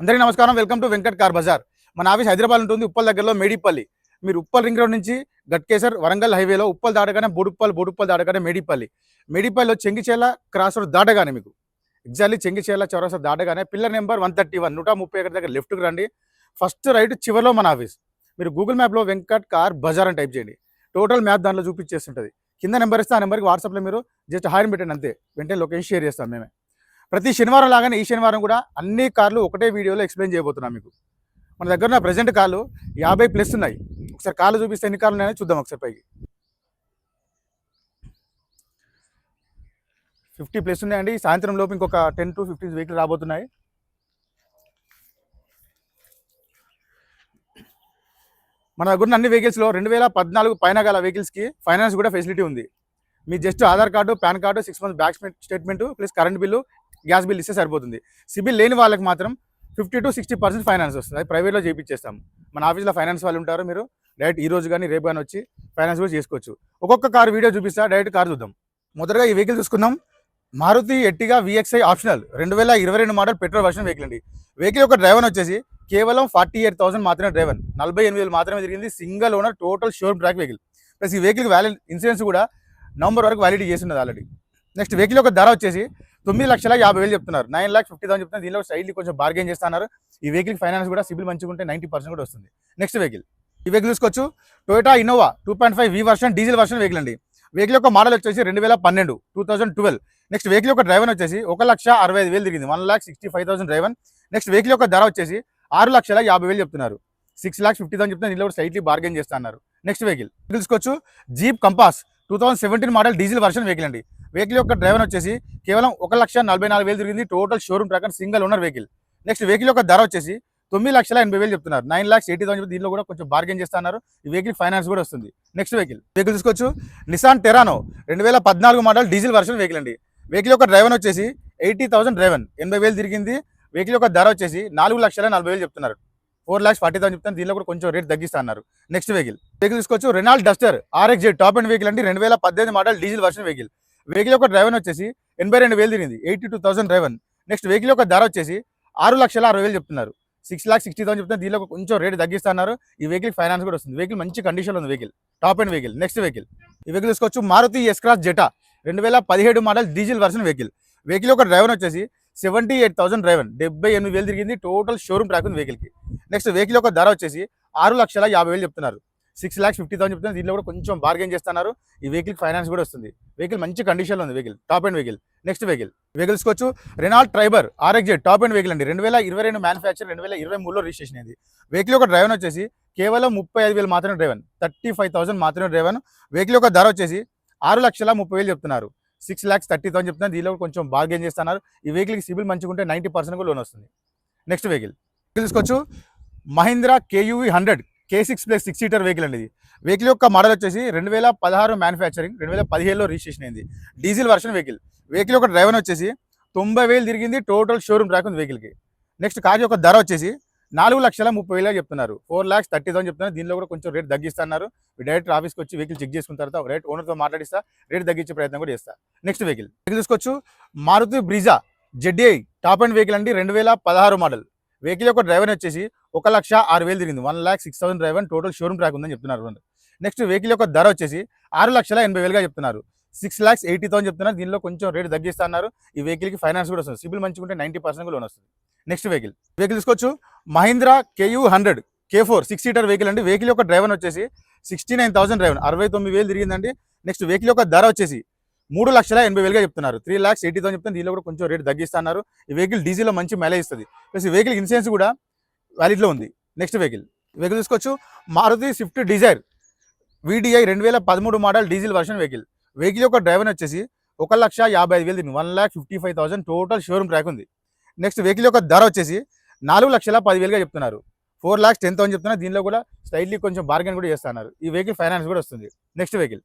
అందరికీ నమస్కారం. Welcome to Venkat car Bazaar. మన ఆఫీస్ హైదరాబాద్ ఉంటుంది, ఉప్పల్ దగ్గరలో మేడిపల్లి. మీరు ఉప్పల్ రింగ్ రోడ్ నుంచి గట్కేసర్ వరంగల్ హైవేలో ఉప్పల్ దాటగానే బోడుప్పల్ దాటగానే మేడిపల్లిలో చెంగిచేల క్రాస్ రోడ్ దాటగానే మీకు ఎగ్జాక్ట్లీ చెంగిచేల చౌరస్తా దాటగానే పిల్లర్ నెంబర్ 131 131 దగ్గర లెఫ్ట్కి రండి. ఫస్ట్ రైట్ చివరిలో మన ఆఫీస్. మీరు గూగుల్ మ్యాప్లో వెంకట్ కార్ బజార్ అని టైప్ చేయండి, టోటల్ మ్యాప్ దాంట్లో చూపించేస్తుంటుంది. కింద నెంబర్ ఇస్తే ఆ నెంబర్కి వాట్సాప్లో మీరు జస్ట్ హాయ్ పెట్టండి, అంతే. వెంటనే లొకేషన్ షేర్ చేస్తాం మేమే. ప్రతి శనివారం లాగానే ఈ శనివారం కూడా అన్ని కార్లు ఒకటే వీడియోలో ఎక్స్ప్లెయిన్ చేయబోతున్నాం మీకు. మన దగ్గర ఉన్న ప్రెజెంట్ కార్లు 50+ ఉన్నాయి. ఒకసారి కార్లు చూపిస్తే ఎన్ని కార్లు ఉన్నాయో చూద్దాం. ఒకసారి పైకి 50+ ఉన్నాయండి. సాయంత్రం లోపు ఇంకొక 10 to 15 వెహికల్ రాబోతున్నాయి. మన దగ్గర ఉన్న అన్ని వెహికల్స్లో 2014 పైన గల వెహికల్స్కి ఫైనాన్స్ కూడా ఫెసిలిటీ ఉంది. మీ just Aadhaar card, PAN card, 6 months back statement plus current bill, gas bill ఇస్తే సరిపోతుంది. సిబిల్ లేని వాళ్ళకి మాత్రం 50 to 60% ఫైనాన్స్ వస్తుంది. అది ప్రైవేట్లో చేయించేస్తాం. మన ఆఫీస్లో ఫైనాన్స్ వాళ్ళు ఉంటారు. మీరు డైరెక్ట్ ఈ రోజు కానీ రేపు కానీ వచ్చి ఫైనాన్స్ కూడా చేసుకోవచ్చు. ఒక్కొక్క కార్ వీడియో చూపిస్తా, డైరెక్ట్ కార్ చూద్దాం. మొదటగా ఈ వెహికల్ చూసుకుందాం. Maruti Ertiga VXi optional 2022 model petrol version vehicle అండి. వెహికల్ యొక్క డ్రైవర్ వచ్చేసి కేవలం 48,000 మాత్రమే డ్రైవర్, 48,000 మాత్రమే తిరిగింది. Single owner, total showroom track vehicle. Plus ఈ వెహికల్కి వ్యాలిడ్ ఇన్సూరెన్స్ కూడా నవంబర్ వరకు వ్యాలిడిటీ చేస్తున్నది ఆల్రెడీ. నెక్స్ట్ వెహికల్ యొక్క ధర వచ్చేసి 9,50,000 చెప్తున్నారు, 9,50,000 చెప్తున్నారు. దీనిలో సైడ్లీ కొంచెం బార్గెన్ చేస్తున్నారు. ఈ వెహికల్ ఫైనాన్స్ కూడా సిబిల్ మంచిగా ఉంటే 90% కూడా వస్తుంది. నెక్స్ట్ వెహికల్, ఈ వెహికల్ చూసుకోవచ్చు. Toyota Innova 2.5 V version diesel version vehicle అండి. వెహికల్ యొక్క మోడల్ వచ్చేసి 2012 2012. నెక్స్ట్ వెహికల్ యొక్క డ్రైవర్ వచ్చేసి 1,65,000 తిరిగింది, 1,65,000 డ్రైవర్. నెక్స్ట్ వెహికల్ యొక్క ధర వచ్చేసి 6,50,000 చెప్తున్నారు, 6,50,000 చెప్తున్నారు. దీనిలో సైడ్లీ బార్గెన్ చేస్తున్నారు. నెక్స్ట్ వెహికల్ చూసుకోవచ్చు. Jeep compass 2017 model diesel version vehicle అండి. వెహికల్ యొక్క డ్రైవర్ వచ్చేసి కేవలం 1,44,000 తిరిగింది, total showroom track, single owner vehicle. Next vehicle యొక్క ధర వచ్చేసి 9,80,000 చెప్తున్నారు, 9,80,000. దీనిలో కూడా కొంచెం బార్గెన్ చేస్తున్నారు. ఈ వెహికల్ ఫైనాన్స్ కూడా వస్తుంది. నెక్స్ట్ వెహికల్ చూసుకోవచ్చు. Nissan టెరానో 2014 model diesel version vehicle అండి. వెహికల్ యొక్క డ్రైవర్ వచ్చేసి 80,000 డ్రైవర్, 80,000 తిరిగింది. వెహికల్ యొక్క ధర వచ్చేసి 4,40,000 చెప్తున్నారు, 4,40,000 చెప్తాను. దీనిలో కూడా కొంచెం రేట్ తగ్గిస్తున్నారు. నెక్స్ట్ వెహికల్ చూసుకోవచ్చు. Renault Duster RXZ top and vehicle అండి. 2018 model diesel version vehicle. Vehicle యొక్క డ్రైవర్ వచ్చేసి 82,000 తిరిగింది, 82,000 డ్రైవర్. నెక్స్ట్ వెహికల్ యొక్క ధర వచ్చేసి 6,60,000 చెప్తున్నారు, 6,60,000 చెప్తున్నారు. దీనిలో కొంచెం రేట్ తగ్గిస్తున్నారు. ఈ వెహికల్ ఫైనాన్స్ కూడా వస్తుంది. వెహికల్ మంచి కండిషన్లో ఉంది, vehicle top and vehicle. Next vehicle, ఈ వెహికల్ చూసుకోవచ్చు. Maruti S-Cross Zeta 2017 model diesel version vehicle. Vehicle యొక్క డ్రైవర్ వచ్చేసి 78,000 డ్రైవర్, 78,000 తిరిగింది. టోటల్ షోరూమ్ ట్రాక్ ఉంది వెహికల్కి. నెక్స్ట్ వెహికల్ యొక్క ధర వచ్చేసి 6,50,000 చెప్తున్నారు, 6,50,000 చెప్తున్నారు. దీనిలో కూడా కొంచెం బార్గెన్ చేస్తున్నారు. ఈ వెహికల్ ఫైనాన్స్ కూడా వస్తుంది. వెహికల్ మంచి కండిషన్లో ఉంది, vehicle top and vehicle. Next vehicle తీసుకోవచ్చు. Renault Triber RXZ top and vehicle అండి. 2022 మ్యానుఫ్యాక్చర్, 2023లో రిజిస్ట్రేషన్ అయింది. వెహికల్ యొక్క డ్రైవర్ వచ్చేసి కేవలం 35,000 మాత్రమే డ్రైవర్, 35,000 మాత్రమే డ్రైవర్. వెహికల్ యొక్క ధర వచ్చేసి 6,30,000 చెప్తున్నారు, 6,30,000 చెప్తున్నారు. దీనిలో కొంచెం బార్గెన్ చేస్తున్నారు. ఈ వెహికల్కి సిబిల్ మంచిగా ఉంటే 90% కూడా లోన్ వస్తుంది. నెక్స్ట్ వెహికల్ తీసుకోవచ్చు. Mahindra KUV 100 K6+ 6 seater vehicle అండి. ఇది వెహికల్ యొక్క మోడల్ వచ్చేసి 2016 మ్యానుఫ్యాక్చరింగ్, 2017లో రిజిస్ట్రేషన్ అయింది. Diesel version vehicle. వెహికల్ యొక్క డ్రైవర్ వచ్చేసి 90,000 తిరిగింది. టోటల్ షోరూమ్ ట్రాక్ ఉంది వెహికల్కి. నెక్స్ట్ కార్ యొక్క ధర వచ్చేసి 4,30,000 చెప్తున్నారు, 4,30,000 చెప్తున్నారు. దీనిలో కూడా కొంచెం రేట్ తగ్గిస్తున్నారు. డైరెక్ట్ ఆఫీస్కి వచ్చి వెహికల్ చెక్ చేసుకున్న తర్వాత రేట్ ఓనర్తో మాట్లాడిస్తా, రేట్ తగ్గించే ప్రయత్నం కూడా చేస్తా. నెక్స్ట్ వెహికల్ చూసుకోవచ్చు. Maruti Brezza ZDI top and vehicle అండి. 2016 మోడల్. వెహికల్ యొక్క డ్రైవర్ వచ్చేసి 1,06,000 తిరిగింది, 1,06,000 డ్రైవర్. టోటల్ షోరూమ్ ట్రాక్ ఉందని చెప్తున్నారు. నెక్స్ట్ వెహికల్ యొక్క ధర వచ్చేసి 6,80,000 చెప్తున్నారు, 6,80,000 చెప్తున్నారు. దీనిలో కొంచెం రేట్ తగ్గిస్తున్నారు. ఈ వెహికల్కి ఫైనాన్స్ కూడా వస్తుంది. సిబిల్ మంచిగా ఉంటే 90% లోన్ వస్తుంది. నెక్స్ట్ వెహికల్ తీసుకోవచ్చు. Mahindra KUV 100 K4 6 seater vehicle అండి. వెహికల్ యొక్క డ్రైవర్ వచ్చేసి 69,000 డ్రైవర్, 69,000 తిరిగిందండి. నెక్స్ట్ వెహికల్ యొక్క ధర వచ్చేసి 3,80,000 చెప్తున్నారు, 3,80,000 చెప్తున్నారు. దీనిలో కూడా కొంచెం రేట్ తగ్గిస్తున్నారు. ఈ వెహికల్ డీజిల్లో మంచి మైలేజ్ ఇస్తుంది. ప్లస్ ఈ వెహికల్ ఇన్సూరెన్స్ కూడా వ్యాలిడ్లో ఉంది. నెక్స్ట్ వెహికల్ తీసుకోవచ్చు. Maruti Swift Dzire VDI 2013 model diesel version vehicle. Vehicle యొక్క డ్రైవర్ వచ్చేసి 1,55,000 1,55,000 టోటల్ షోరూమ్ ట్రాక్ ఉంది. నెక్స్ట్ వెహికల్ యొక్క ధర వచ్చేసి 4,10,000 చెప్తున్నారు, 4,10,000 చెప్తున్నారు. దీనిలో కూడా స్లైట్లీ కొంచెం బార్గెన్ కూడా చేస్తున్నారు. ఈ వెహికల్ ఫైనాన్స్ కూడా వస్తుంది. నెక్స్ట్ వెహికల్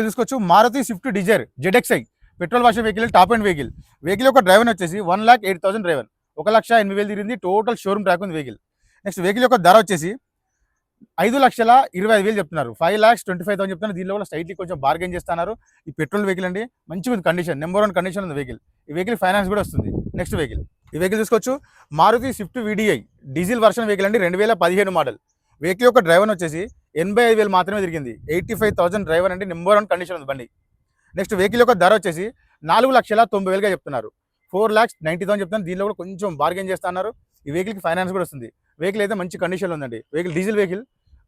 తీసుకోవచ్చు. Maruti Swift Dzire ZXi petrol version vehicle top and vehicle. Vehicle యొక్క డ్రైవర్ వచ్చేసి 1,08,000 డ్రైవర్, 1,80,000 తిరిగింది. టోటల్ షోరూమ్ ట్రాక్ ఉంది వెహికల్. నెక్స్ట్ వెహికల్ యొక్క ధర వచ్చేసి 5,25,000 చెప్తున్నారు. 5,25,000 చెప్తున్నారు. దీనిలో కూడా స్లైట్లీ కొంచెం బార్గెన్ చేస్తున్నారు. ఈ పెట్రోల్ వెహికల్ అండి, మంచిగా ఉంది కండిషన్, నెంబర్ 1 కండిషన్ ఉంది వెహికల్. ఈ వెహికల్ ఫైనాన్స్ కూడా వస్తుంది. నెక్స్ట్ వెహికల్, ఈ వెహికల్ చూసుకోవచ్చు, Maruti Swift VDI diesel version vehicle అండి, 2015 మోడల్. వెహికల్ యొక్క డ్రైవర్ వచ్చేసి 85,000 మాత్రమే తిరిగింది. 85,000 డ్రైవర్ అండి, నెంబర్ 1 కండిషన్ ఉంది బండి. నెక్స్ట్ వెహికల్ యొక్క ధర వచ్చేసి 4,90,000 చెప్తున్నారు. 4,90,000 చెప్తున్నారు. దీనిలో కూడా కొంచెం బార్గెన్ చేస్తున్నారు. ఈ వెహికల్కి ఫైనాన్స్ కూడా వస్తుంది. వెహికల్ అయితే మంచి కండిషన్లో ఉందండి. వెహికల్ డీజిల్ వెహికల్,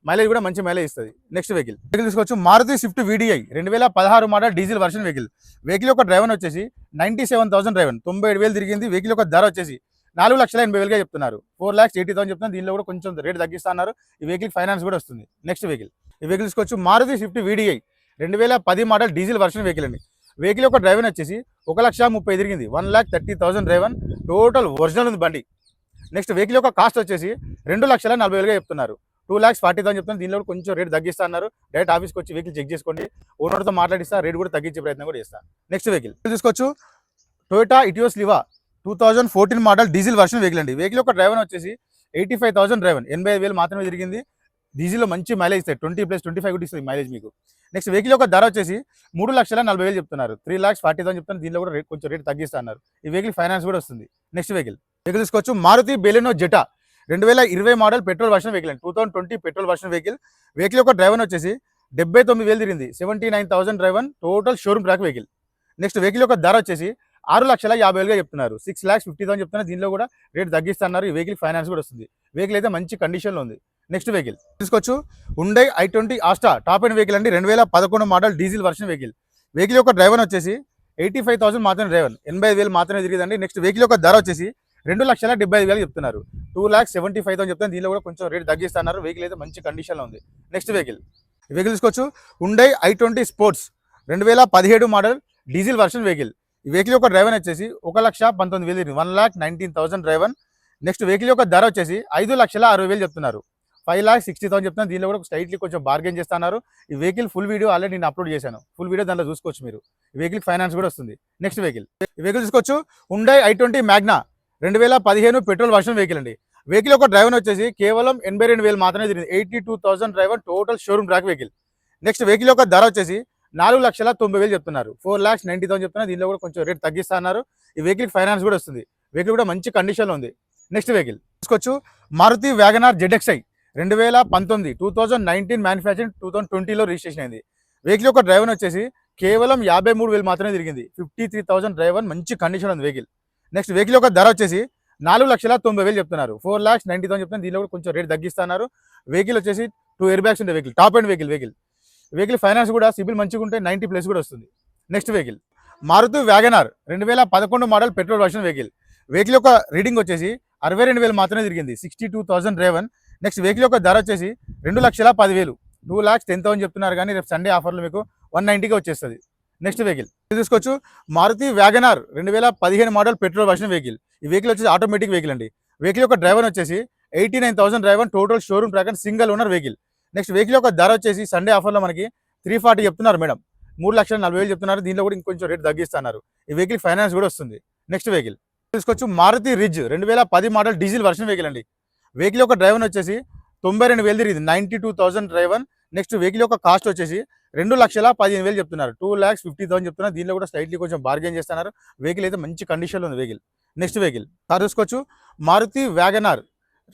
మైలేజ్ కూడా మంచి మైలేజ్ ఇస్తుంది. నెక్స్ట్ వెహికల్ తీసుకోవచ్చు, Maruti Swift VDI 2016 model diesel version vehicle. Vehicle యొక్క డ్రైవర్ వచ్చేసి 97,000 డ్రైవర్, 97,000 తిరిగింది. వెహికల్ యొక్క ధర వచ్చేసి 4,80,000 చెప్తున్నారు. 4,80,000 చెప్తున్నారు. దీనిలో కూడా కొంచెం రేట్ తగ్గిస్తున్నారు. ఈ వెహికల్ ఫైనాన్స్ కూడా వస్తుంది. నెక్స్ట్ వెహికల్, ఈ వెహికల్ తీసుకోవచ్చు, Maruti Swift VDI 2010 model diesel version vehicle అండి. వెహికల్ యొక్క డ్రైవర్ వచ్చేసి 1,30,000 తిరిగింది. 1,30,000 డ్రైవర్, టోటల్ ఒరిజినల్ ఉంది బండి. నెక్స్ట్ వెహికల్ యొక్క కాస్ట్ వచ్చేసి 2,40,000 చెప్తున్నారు. 2,40,000 చెప్తున్నారు. దీనిలో కూడా కొంచెం రేట్ తగ్గిస్తున్నారు. డైరెక్ట్ ఆఫీస్కి వచ్చి వెహికల్ చెక్ చేసుకోండి. ఓనర్తో మాట్లాడిస్తా, రేట్ కూడా తగ్గించే ప్రయత్నం కూడా చేస్తాను. నెక్స్ట్ వెహికల్ తీసుకోవచ్చు, Toyota Etios Liva 2014 model diesel version vehicle అండి. వెహికల్ యొక్క డ్రైవర్ వచ్చేసి 85,000 డ్రైవర్, 85,000 మాత్రమే తిరిగింది. డీజిల్లో మంచి మైలేజ్ ఇస్తాయి, 20+25 కూడా ఇస్తుంది మైలేజ్ మీకు. నెక్స్ట్ వెహికల్ యొక్క ధర వచ్చేసి 3,40,000 చెప్తున్నారు. 3,40,000 చెప్తున్నారు. దీనిలో కూడా కొంచెం రేట్ తగ్గిస్తున్నారు. ఈ వెహికల్ ఫైనాన్స్ కూడా వస్తుంది. నెక్స్ట్ వెహికల్ తీసుకోవచ్చు, Maruti Baleno Zeta 2020 model petrol version vehicle అండి. 2020 పెట్రోల్ వర్షన్ వెహికల్. వెహికల్ యొక్క డ్రైవర్ వచ్చేసి 79,000 తిరిగింది. 79,000 driver, total showroom track vehicle. Next vehicle యొక్క ధర వచ్చేసి 6,50,000 చెప్తున్నారు. 6,50,000 చెప్తున్నారు. దీనిలో కూడా రేట్ తగ్గిస్తున్నారు. ఈ వెహికల్ ఫైనాన్స్ కూడా వస్తుంది. వెహికల్ అయితే మంచి కండిషన్లో ఉంది. నెక్స్ట్ వెహికల్ తీసుకోవచ్చు, Hyundai i20 Asta top end vehicle అండి, 2011 model diesel version vehicle. Vehicle యొక్క డ్రైవర్ వచ్చేసి 85,000 మాత్రమే డ్రైవర్, 85,000 మాత్రమే తిరిగిందండి. నెక్స్ట్ వెహికల్ యొక్క ధర వచ్చేసి 2,75,000 చెప్తున్నారు. 2,75,000 చెప్తున్నారు. దీనిలో కూడా కొంచెం రేట్ తగ్గిస్తున్నారు. వెహికల్ అయితే మంచి కండిషన్లో ఉంది. నెక్స్ట్ వెహికల్ తీసుకోవచ్చు, Hyundai i20 sports 2017 model diesel version vehicle. ఈ వెహికల్ యొక్క డ్రైవర్ వచ్చేసి 1,19,000, 1,19,000 డ్రైవర్. నెక్స్ట్ వెహికల్ యొక్క ధర వచ్చేసి 5,60,000 చెప్తున్నారు. 5,60,000 చెప్తున్నారు. దీనిలో కూడా స్లైట్లీ కొంచెం బార్గెన్ చేస్తున్నారు. ఈ వెహికల్ ఫుల్ వీడియో ఆల్రెడీ నేను అప్లోడ్ చేశాను. ఫుల్ వీడియో దాంట్లో చూసుకోవచ్చు మీరు. ఈ వెహికల్ ఫైనాన్స్ కూడా వస్తుంది. నెక్స్ట్ వెహికల్ తీసుకోవచ్చు, Hyundai i20 Magna 2015 petrol version vehicle అండి. వెహికల్ యొక్క డ్రైవర్ వచ్చేసి కేవలం 82,000 మాత్రమే తిరిగింది. 82,000 driver, total showroom track vehicle. Next vehicle యొక్క ధర వచ్చేసి 4,90,000 చెప్తున్నారు. 4,90,000 చెప్తున్నారు. దీనిలో కూడా కొంచెం రేట్ తగ్గిస్తున్నారు. ఈ వెహికల్ ఫైనాన్స్ కూడా వస్తుంది. వెహికల్ కూడా మంచి కండిషన్లో ఉంది. నెక్స్ట్ వెహికల్ తీసుకోవచ్చు, మారుతి వ్యాగనార్ ZXi 2019, 2019 మ్యానుఫ్యాక్చరింగ్, 2020లో రిజిస్ట్రేషన్ అయింది. వెహికల్ యొక్క డ్రైవర్ వచ్చేసి కేవలం 53,000 మాత్రమే తిరిగింది. 53,000 డ్రైవర్, మంచి కండిషన్ ఉంది వెహికల్. నెక్స్ట్ వెహికల్ యొక్క ధర వచ్చేసి 4,90,000 చెప్తున్నారు. 4,90,000 చెప్తున్నారు. దీనిలో కూడా కొంచెం రేట్ తగ్గిస్తున్నారు. వెహికల్ వచ్చేసి 2 ఎయిర్ బ్యాగ్స్ ఉండే vehicle, top end vehicle finance కూడా సిబిల్ మంచిగా ఉంటే 90+ కూడా వస్తుంది. Next vehicle Maruti WagonR 2011 model petrol version vehicle. Vehicle యొక్క రీడింగ్ వచ్చేసి 62,000 మాత్రమే తిరిగింది. 62,000 డ్రైవర్. నెక్స్ట్ వెహికల్ యొక్క ధర వచ్చేసి 2,10,000, 2,10,000 చెప్తున్నారు. కానీ రేపు సండే ఆఫర్లో మీకు 190కి వచ్చేస్తుంది. నెక్స్ట్ వెహికల్ తీసుకోవచ్చు, Maruti WagonR 2015 model petrol version vehicle. ఈ వెహికల్ వచ్చేసి ఆటోమేటిక్ వెహికల్ అండి. వెహికల్ యొక్క డ్రైవర్ వచ్చేసి 89,000 driver, total showroom track and single owner vehicle. Next vehicle యొక్క ధర వచ్చేసి సండే ఆఫర్లో మనకి 340 చెప్తున్నారు మేడం, 3,40,000 చెప్తున్నారు. దీనిలో కూడా ఇంకొంచెం రేట్ తగ్గిస్తున్నారు. ఈ వెహికల్ ఫైనాన్స్ కూడా వస్తుంది. నెక్స్ట్ వెహికల్ తీసుకోవచ్చు, Maruti Ritz 2010 model diesel version vehicle అండి. వెహికల్ యొక్క డ్రైవర్ వచ్చేసి 92,000 తిరిగింది. 92,000 డ్రైవర్. నెక్స్ట్ వెహికల్ యొక్క కాస్ట్ వచ్చేసి 2,15,000 చెప్తున్నారు. 2,50,000 చెప్తున్నారు. దీనిలో కూడా స్లైట్లీ కొంచెం బార్గెన్ చేస్తున్నారు. వెహికల్ అయితే మంచి కండిషన్లో ఉంది వెహికల్. నెక్స్ట్ వెహికల్ కార్ చూసుకోవచ్చు, Maruti WagonR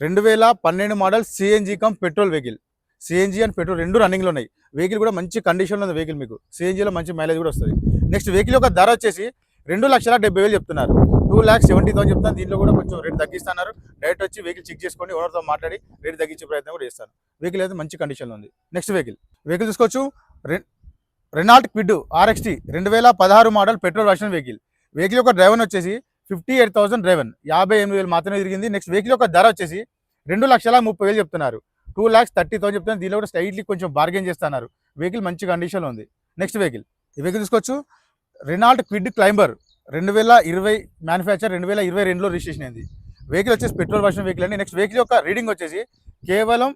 2012 model CNG come petrol vehicle. CNG and petrol రెండు రన్నింగ్లో ఉన్నాయి. వెహికల్ కూడా మంచి కండిషన్లో ఉంది వెహికల్. మీకు CNGలో మంచి మైలేజ్ కూడా వస్తుంది. నెక్స్ట్ వెహికల్ యొక్క ధర వచ్చేసి 2,70,000 చెప్తున్నారు. 2,70,000 చెప్తున్నారు. దీనిలో కూడా కొంచెం రేట్ తగ్గిస్తున్నారు. డైరెక్ట్ వచ్చి వెహికల్ చెక్ చేసుకోండి, ఓనర్తో మాట్లాడి రేట్ తగ్గించే ప్రయత్నం కూడా చేస్తాను. వెహికల్ అయితే మంచి కండిషన్లో ఉంది. నెక్స్ట్ వెహికల్ చూసుకోవచ్చు, Renault quid RXT 2016 model petrol version vehicle. Vehicle యొక్క డ్రైవర్ వచ్చేసి 58,000 డ్రైవర్, 58,000 మాత్రమే తిరిగింది. నెక్స్ట్ వెహికల్ యొక్క ధర వచ్చేసి 2,30,000 చెప్తున్నారు. 2,30,000 చెప్తున్నారు. దీనిలో కూడా స్లైట్లీ కొంచెం బార్గెన్ చేస్తున్నారు. వెహికల్ మంచి కండిషన్లో ఉంది. నెక్స్ట్ వెహికల్ ఈ వెహికల్ చూసుకోవచ్చు, రెనాల్ట్ క్విడ్ క్లైంబర్ 2020 మ్యానుఫ్యాక్చర్, 2022లో రిజిస్ట్రేషన్ అయింది. వెహికల్ వచ్చేసి పెట్రోల్ వర్షన్ వెహికల్ అండి. నెక్స్ట్ వెహికల్ యొక్క రీడింగ్ వచ్చేసి కేవలం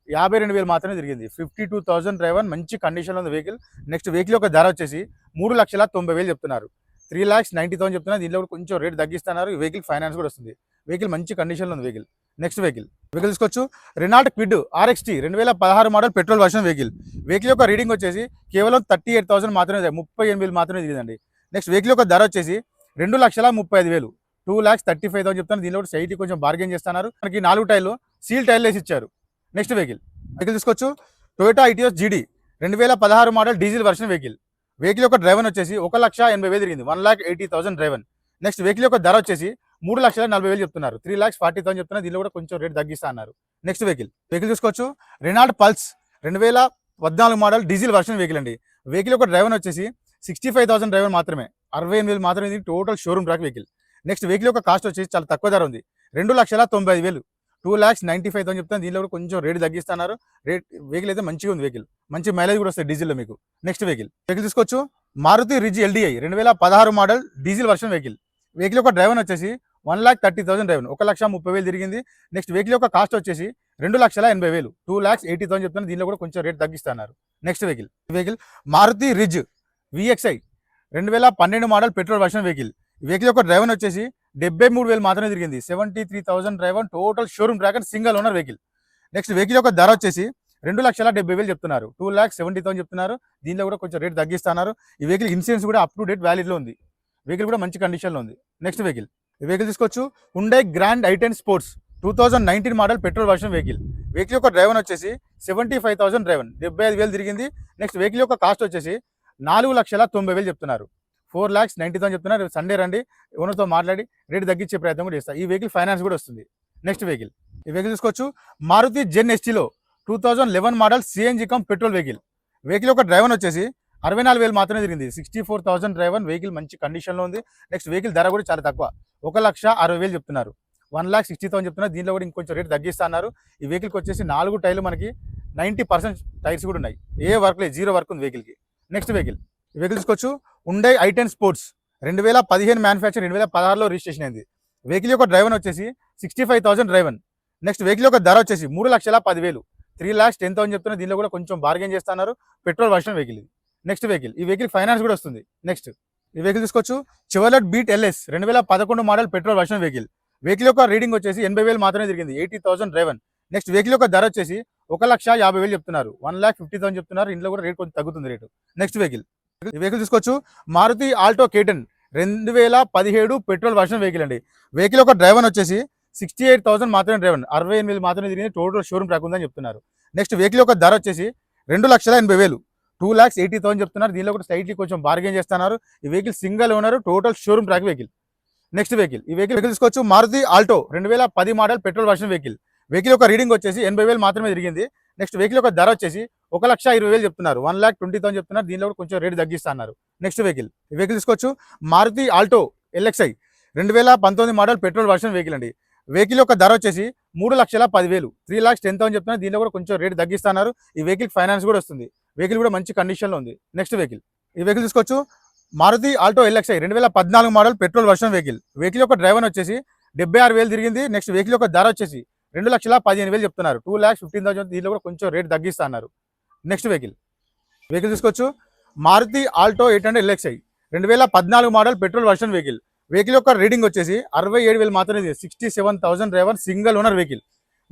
52,000 మాత్రమే తిరిగింది. 52,000 డ్రైవర్, మంచి కండిషన్లో ఉంది వెహికల్. నెక్స్ట్ వెహికల్ యొక్క ధర వచ్చేసి 3,90,000 చెప్తున్నారు. 3,90,000 చెప్తున్నారు. దీనిలో కూడా కొంచెం రేట్ తగ్గిస్తున్నారు. ఈ వెహికల్ ఫైనాన్స్ కూడా వస్తుంది. వెహికల్ మంచి కండిషన్లో ఉంది వెహికల్. నెక్స్ట్ వెహికల్ తీసుకోవచ్చు Renault quid RXT 2016 model petrol version vehicle. Vehicle యొక్క రీడింగ్ వచ్చేసి కేవలం 38,000 మాత్రమే, 38,000 మాత్రమే తిరిగిందండి. నెక్స్ట్ వెహికల్ యొక్క ధర వచ్చేసి 2,35,000, 2,35,000 చెప్తాను. దీనిలో సైట్ కొంచెం బార్గెన్ చేస్తున్నారు. మనకి 4 టైర్లు సీల్ టైర్లు వేసి ఇచ్చారు. నెక్స్ట్ వెహికల్ తీసుకోవచ్చు Toyota Etios GD 2016 model diesel version vehicle. Vehicle యొక్క డ్రైవర్ వచ్చేసి 1,80,000 తిరిగింది, 1,80,000 డ్రైవర్. నెక్స్ట్ వెహికల్ యొక్క ధర వచ్చేసి 3,40,000 చెప్తున్నారు, 3,40,000 చెప్తున్నారు. దీనిలో కూడా కొంచెం రేట్ తగ్గిస్తా అన్నారు. నెక్స్ట్ వెహికల్ చూసుకోవచ్చు Renault pulse 2014 model diesel version vehicle అండి. వెహికల్ యొక్క డ్రైవర్ వచ్చేసి 65,000 డ్రైవర్ మాత్రమే, 68,000 మాత్రమే. ఇది total showroom track vehicle. Next vehicle యొక్క కాస్ట్ వచ్చేసి చాలా తక్కువ ధర ఉంది, 2,95,000, 2,95,000 చెప్తాను. దీనిలో కూడా కొంచెం రేట్ తగ్గిస్తున్నారు. వెహికల్ అయితే మంచిగా ఉంది, వెహికల్ మంచి మైలేజ్ కూడా వస్తుంది డీజిల్లో మీకు. నెక్స్ట్ వెహికల్ తీసుకోవచ్చు Maruti Ritz LDI 2016 model diesel version vehicle. Vehicle యొక్క డ్రైవర్ వచ్చేసి 1,30,000 డ్రైవర్, 1,30,000 తిరిగింది. నెక్స్ట్ వెహికల్ యొక్క కాస్ట్ వచ్చేసి 2,80,000, 2,80,000 చెప్తాను. దీనిలో కూడా కొంచెం రేట్ తగ్గిస్తున్నారు. Next vehicle Maruti Ritz VXI 2012 model petrol version vehicle. Vehicle యొక్క డ్రైవర్ వచ్చేసి 73,000 మాత్రమే తిరిగింది, 73,000 driver. Total showroom track and single owner vehicle. Next vehicle యొక్క ధర వచ్చేసి 2,70,000 చెప్తున్నారు, 2,70,000 చెప్తున్నారు. దీనిలో కూడా కొంచెం రేట్ తగ్గిస్తున్నారు. ఈ వెహికల్ ఇన్సూరెన్స్ కూడా అప్ టు డేట్ వ్యాలిడ్లో ఉంది. వెహికల్ కూడా మంచి కండిషన్లో ఉంది. నెక్స్ట్ వెహికల్ తీసుకోవచ్చు Hyundai Grand i10 sports 2019 model petrol version vehicle. Vehicle యొక్క డ్రైవర్ వచ్చేసి 75,000 డ్రైవర్, 75,000 తిరిగింది. నెక్స్ట్ వెహికల్ యొక్క కాస్ట్ వచ్చేసి 4,90,000 చెప్తున్నారు, 4,90,000 చెప్తున్నారు. సండే రండి, ఓనర్తో మాట్లాడి రేట్ తగ్గించే ప్రయత్నం కూడా చేస్తారు. ఈ వెహికల్ ఫైనాన్స్ కూడా వస్తుంది. నెక్స్ట్ వెహికల్ తీసుకోవచ్చు మారుతి జెన్ ST లో 2011 model CNG come petrol vehicle. Vehicle యొక్క డ్రైవర్ వచ్చేసి 64,000 మాత్రమే తిరిగింది, 64,000 డ్రైవర్. వెహికల్ మంచి కండిషన్లో ఉంది. నెక్స్ట్ వెహికల్ ధర కూడా చాలా తక్కువ, 1,60,000 చెప్తున్నారు, 1,60,000 చెప్తున్నారు. దీనిలో కూడా ఇంకొంచెం రేట్ తగ్గిస్తున్నారు. ఈ వెహికల్కి వచ్చేసి 4 టైర్లు మనకి 90% టైర్స్ కూడా ఉన్నాయి, ఏ వర్క్ లేదు, 0 వర్క్ ఉంది వెహికల్కి. నెక్స్ట్ వెహికల్ తీసుకోవచ్చు Hyundai i10 స్పోర్ట్స్ 2015 మ్యానుఫ్యాక్చర్, 2016లో రిజిస్ట్రేషన్ అయింది. వెహికల్ యొక్క డ్రైవర్ వచ్చేసి 65,000 డ్రైవర్. నెక్స్ట్ వెహికల్ యొక్క ధర వచ్చేసి 3,10,000, 3,10,000 చెప్తున్నారు. దీనిలో కూడా కొంచెం బార్గెన్ చేస్తున్నారు. పెట్రోల్ వర్షన్ వెహికల్ ఇది. నెక్స్ట్ వెహికల్ ఈ వెహికల్ ఫైనాన్స్ కూడా వస్తుంది. నెక్స్ట్ ఈ వెహికల్ తీసుకోవచ్చు Chevrolet Beat LS 2011 model petrol version vehicle. Vehicle యొక్క రీడింగ్ వచ్చేసి 80,000 మాత్రమే తిరిగింది, 80,000 డ్రైవర్. నెక్స్ట్ వెహికల్ యొక్క ధర వచ్చేసి 1,50,000 చెప్తున్నారు, 1,50,000 చెప్తున్నారు. ఇంట్లో కూడా రేట్ కొంచెం తగ్గుతుంది రేటు. నెక్స్ట్ వెహికల్ తీసుకోవచ్చు Maruti Alto K10 2017 petrol version vehicle అండి. వెహికల్ యొక్క డ్రైవర్ వచ్చేసి 68,000 మాత్రమే డ్రైవర్, 68,000 మాత్రమే తిరిగింది. టోటల్ షోరూమ్ ట్రాక్ ఉందని చెప్తున్నారు. నెక్స్ట్ వెహికల్ యొక్క ధర వచ్చేసి 2,80,000, 2,80,000 చెప్తున్నారు. దీనిలో కూడా స్లైట్లీ కొంచెం బార్గెన్ చేస్తున్నారు. ఈ vehicle single owner, total showroom track vehicle. Next vehicle తీసుకోవచ్చు Maruti Alto 2010 model petrol version vehicle. Vehicle యొక్క రీడింగ్ వచ్చేసి 80,000 మాత్రమే తిరిగింది. నెక్స్ట్ వెహికల్ యొక్క ధర వచ్చేసి 1,20,000 చెప్తున్నారు, 1,20,000 చెప్తున్నారు. దీనిలో కూడా కొంచెం రేట్ తగ్గిస్తున్నారు. నెక్స్ట్ వెహికల్ తీసుకోవచ్చు Maruti Alto LXI 2019 model petrol version vehicle అండి. వెహికల్ యొక్క ధర వచ్చేసి 3,10,000, 3,10,000 చెప్తున్నారు. దీనిలో కూడా కొంచెం రేట్ తగ్గిస్తున్నారు. ఈ వెహికల్ ఫైనాన్స్ కూడా వస్తుంది. వెహికల్ కూడా మంచి కండిషన్లో ఉంది. నెక్స్ట్ వెహికల్ తీసుకోవచ్చు Maruti Alto LXI 2014 model petrol version vehicle. Vehicle యొక్క డ్రైవర్ వచ్చేసి 76,000 తిరిగింది. నెక్స్ట్ వెహికల్ యొక్క ధర వచ్చేసి 2,15,000 చెప్తున్నారు, 2,15,000. దీనిలో కూడా కొంచెం రేట్ తగ్గిస్తున్నారు. నెక్స్ట్ వెహికల్ తీసుకోవచ్చు Maruti Alto 800 LXI 2014 model petrol version vehicle. Vehicle యొక్క రీడింగ్ వచ్చేసి 67,000 మాత్రమే, 67,000 driver, single owner vehicle.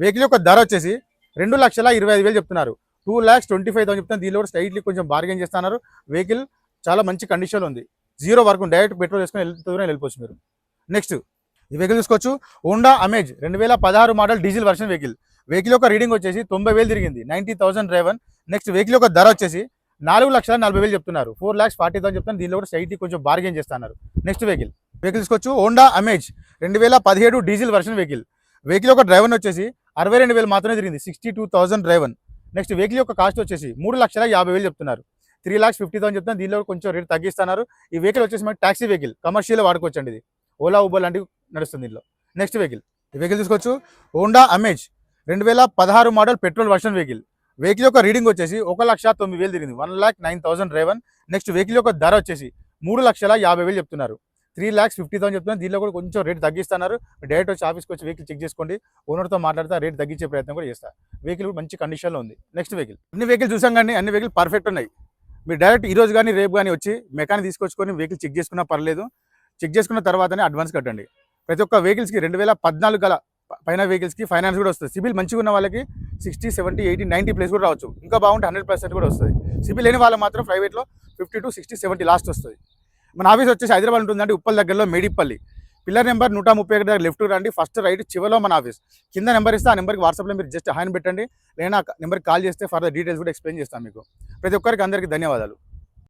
Vehicle యొక్క ధర వచ్చేసి 2,25,000 చెప్తున్నారు, 2,25,000 చెప్తున్నారు. దీనిలో కూడా స్లైట్లీ కొంచెం బార్గెన్ చేస్తున్నారు. వెహికల్ చాలా మంచి కండిషన్లో ఉంది, 0 వరకు డైరెక్ట్ పెట్రోల్ వేసుకొని వెళ్ళిపోవచ్చు మీరు. నెక్స్ట్ ఈ వెహికల్ తీసుకోవచ్చు Honda amaze 2016 model diesel version vehicle. Vehicle యొక్క రీడింగ్ వచ్చేసి 90,000 తిరిగింది, 90,000 డ్రైవర్. నెక్స్ట్ వెహికల్ యొక్క ధర వచ్చేసి 4,40,000 చెప్తున్నారు, 4,40,000 చెప్తున్నారు. దీనిలో కూడా స్లైట్లీ కొంచెం బార్గెన్ చేస్తున్నారు. నెక్స్ట్ వెహికల్ తీసుకోవచ్చు Honda amaze 2017 diesel version vehicle. Vehicle యొక్క డ్రైవర్ వచ్చేసి 62,000 మాత్రమే తిరిగింది, 62,000 డ్రైవర్. నెక్స్ట్ వెహికల్ యొక్క కాస్ట్ వచ్చేసి 3,50,000 చెప్తున్నారు, 3,50,000 చెప్తున్నారు. దీనిలో కొంచెం రేట్ తగ్గిస్తున్నారు. ఈ వెహికల్ వచ్చేసి మనకి టాక్సీ వెహికల్, కమర్షియల్ వాడుకోవచ్చండి. ఇది ఓలా ఊబర్ లాంటివి నడుస్తుంది దీనిలో. నెక్స్ట్ వెహికల్ తీసుకోవచ్చు Honda amaze 2016 model petrol version vehicle. Vehicle యొక్క రీడింగ్ వచ్చేసి 1,09,000 తిరిగింది, 1,09,000 డ్రైవర్. నెక్స్ట్ వెహికల్ యొక్క ధర వచ్చేసి 3,50,000 చెప్తున్నారు, 3,50,000 చెప్తున్నారు. దీనిలో కూడా కొంచెం రేట్ తగ్గిస్తున్నారు. డైరెక్ట్ వచ్చి ఆఫీస్కి వచ్చి వెహికల్ చెక్ చేసుకోండి, ఓనర్తో మాట్లాడితే రేట్ తగ్గించే ప్రయత్నం కూడా చేస్తారు. వెహికల్ మంచి కండిషన్లో ఉంది. నెక్స్ట్ వెహికల్ అన్ని వెహికల్ చూసాం కానీ అన్ని వెహికల్ పర్ఫెక్ట్ ఉన్నాయి. మీరు డైరెక్ట్ ఈ రోజు కానీ రేపు కానీ వచ్చి మెకానిక్ తీసుకొచ్చుకొని వెహికల్ చెక్ చేసుకున్నా పర్లేదు. చెక్ చేసుకున్న తర్వాతనే అడ్వాన్స్ కట్టండి. ప్రతి ఒక్క వెహికల్స్కి 2014 గల పైన వెహికల్స్కి ఫైనాన్స్ కూడా వస్తుంది. సిబిల్ మంచిగా ఉన్న వాళ్ళకి 60, 70, 80, 90 ప్లేస్ కూడా రావచ్చు. ఇంకా బాగుంటే 100% కూడా వస్తుంది. సిబిల్ లేని వాళ్ళు మాత్రం ప్రైవేట్లో 50 to 60, 70 లాస్ట్ వస్తుంది. మన ఆఫీస్ వచ్చేసి హైదరాబాద్ ఉంటుందండి, ఉప్పల్ దగ్గరలో మేడిపల్లి. పిల్లర్ నెంబర్ 131 దగ్గర లెఫ్ట్ రండి, ఫస్ట్ రైట్ చివరిలో మన ఆఫీస్. కింద నెంబర్ ఇస్తే ఆ నెంబర్కి వాట్సాప్లో మీరు జస్ట్ హాయ్ పెట్టండి, లేదా నెంబర్కి కాల్ చేస్తే ఫర్దర్ డీటెయిల్స్ కూడా ఎక్స్ప్లెయిన్ చేస్తాను మీకు. ప్రతి ఒక్కరికి అందరికీ ధన్యవాదాలు.